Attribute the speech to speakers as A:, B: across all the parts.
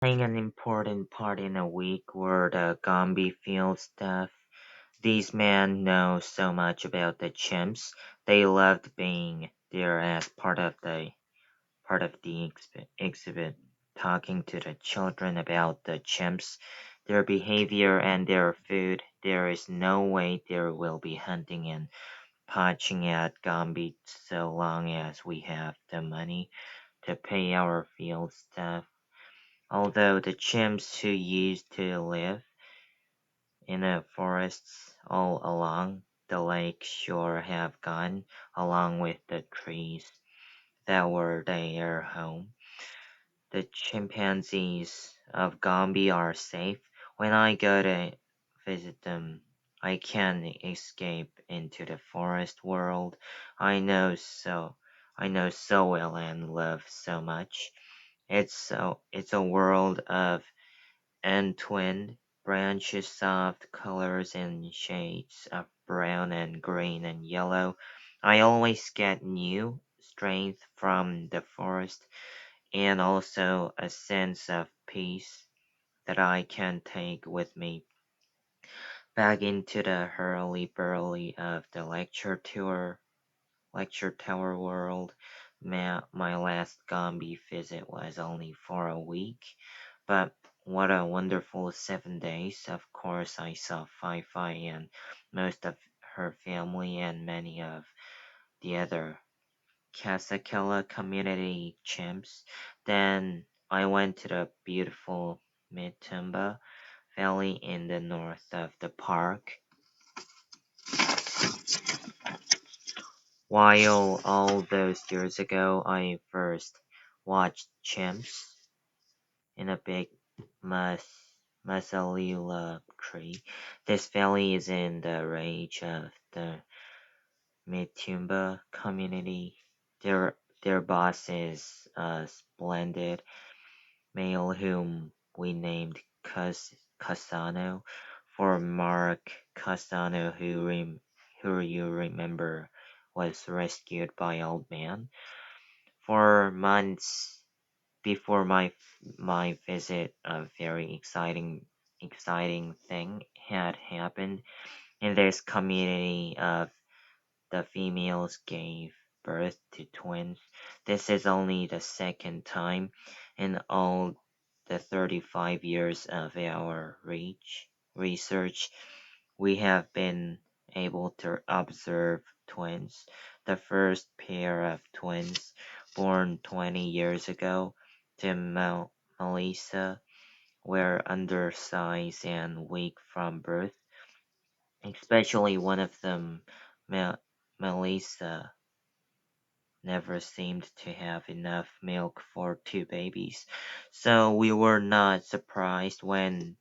A: Playing an important part in a week where the Gombe field staff. These men know so much about the chimps. They loved being there as part of the exhibit, talking to the children about the chimps, their behavior and their food. There is no way there will be hunting and poaching at Gombe so long as we have the money to pay our field staff. Although the chimps who used to live in the forests all along the lake shore have gone, along with the trees that were their home. The chimpanzees of Gombe are safe. When I go to visit them, I can escape into the forest world I know so well and love so much. It's a world of entwined branches, soft colors and shades of brown and green and yellow. I always get new strength from the forest and also a sense of peace that I can take with me back into the hurly-burly of the lecture tower world. My last Gombe visit was only for a week, but what a wonderful 7 days. Of course, I saw Fi and most of her family and many of the other Casacella community chimps. Then I went to the beautiful Mitumba Valley in the north of the park. While all those years ago I first watched chimps in a big mas Masalila tree. This valley is in the range of the Mitumba community. Their boss is a splendid male whom we named Casano for Mark Casano, who you remember was rescued by Old Man. For months before my visit, a very exciting thing had happened in this community of the females gave birth to twins. This is only the second time in all the 35 years of our research we have been able to observe twins. The first pair of twins, born 20 years ago to Melissa, were undersized and weak from birth, especially one of them, Melissa, never seemed to have enough milk for two babies. So we were not surprised when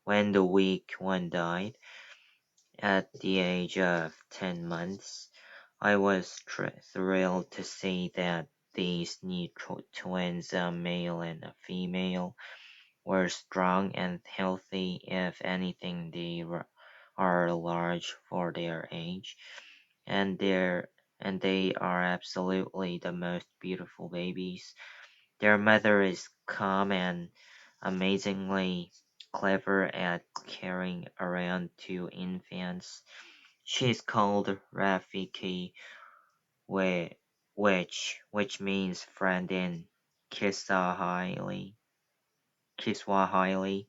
A: the weak one died at the age of 10 months. I was thrilled to see that these new twins, a male and a female, were strong and healthy. If anything, are large for their age, and they are absolutely the most beautiful babies. Their mother is calm and amazingly clever at carrying around two infants. She's called Rafiki, whi- which means friend in Kiswahili. Kiswahili.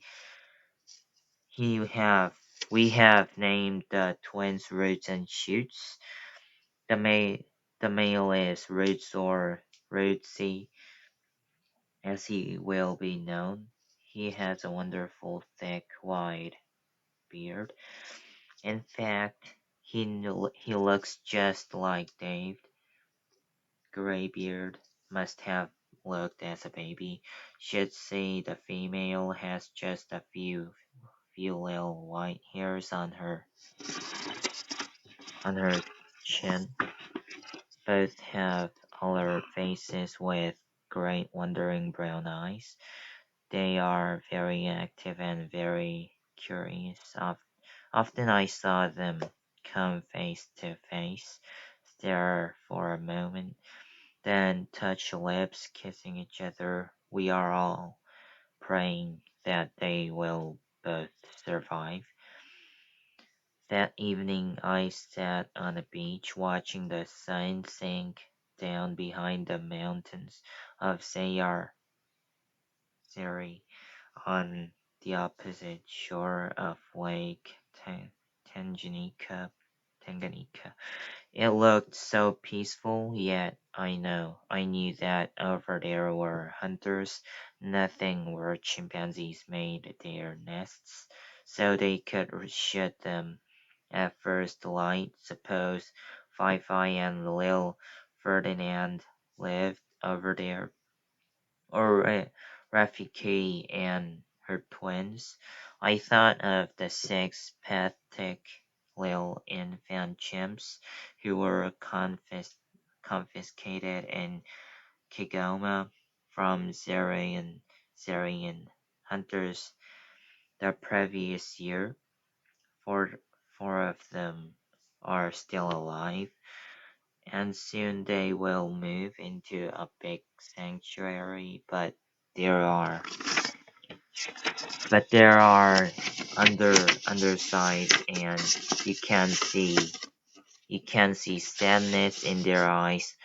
A: He have we have named the twins Roots and Shoots. The ma- the male is Roots or Rootsy, as he will be known. He has a wonderful thick white beard. In fact, he looks just like Dave. Graybeard must have looked as a baby. Should say the female has just a few little white hairs on her chin. Both have alert faces with great wondering brown eyes. They are very active and very curious. Often I saw them come face to face, stare for a moment, then touch lips, kissing each other. We are all praying that they will both survive. That evening I sat on a beach watching the sun sink down behind the mountains of Sari on the opposite shore of Lake Tanganyika. Tanganyika. It looked so peaceful, yet I knew that over there were hunters, nothing where chimpanzees made their nests, so they could shoot them at first light. Suppose Fi and Lil Ferdinand lived over there, or Rafiki and her twins. I thought of the six pathetic little infant chimps who were confiscated in Kigoma from Syrian hunters the previous year. Four, four of them are still alive, and soon they will move into a big sanctuary. But there are undersized, and you can see you can see sadness in their eyes.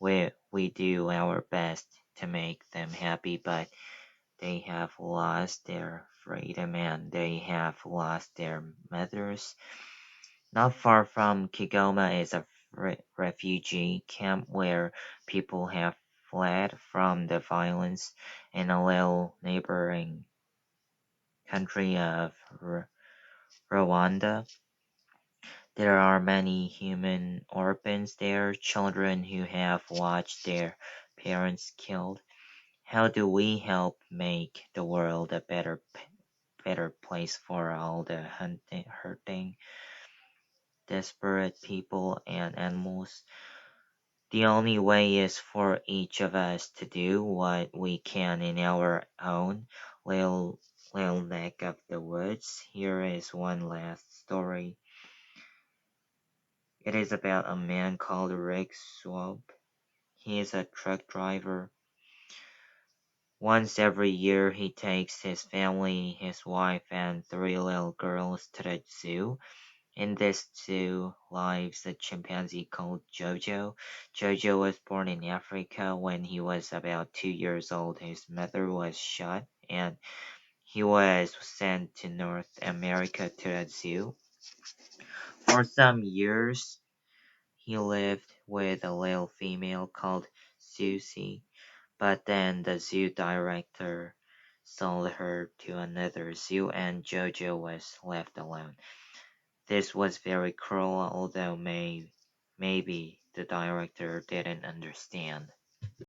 A: We do our best to make them happy, but they have lost their freedom and they have lost their mothers. Not far from Kigoma is a refugee camp where people have fled from the violence in a little neighboring country of Rwanda. There are many human orphans there, children who have watched their parents killed. How do we help make the world a better place for all the hurting, desperate people and animals? The only way is for each of us to do what we can in our own little neck of the woods. Here is one last story. It is about a man called Rick Swab. He is a truck driver. Once every year, he takes his family, his wife, and three little girls to the zoo. In this zoo lives a chimpanzee called Jojo. Jojo was born in Africa. When he was about 2 years old, his mother was shot, and he was sent to North America to the zoo. For some years, he lived with a little female called Susie, but then the zoo director sold her to another zoo and Jojo was left alone. This was very cruel, although maybe the director didn't understand.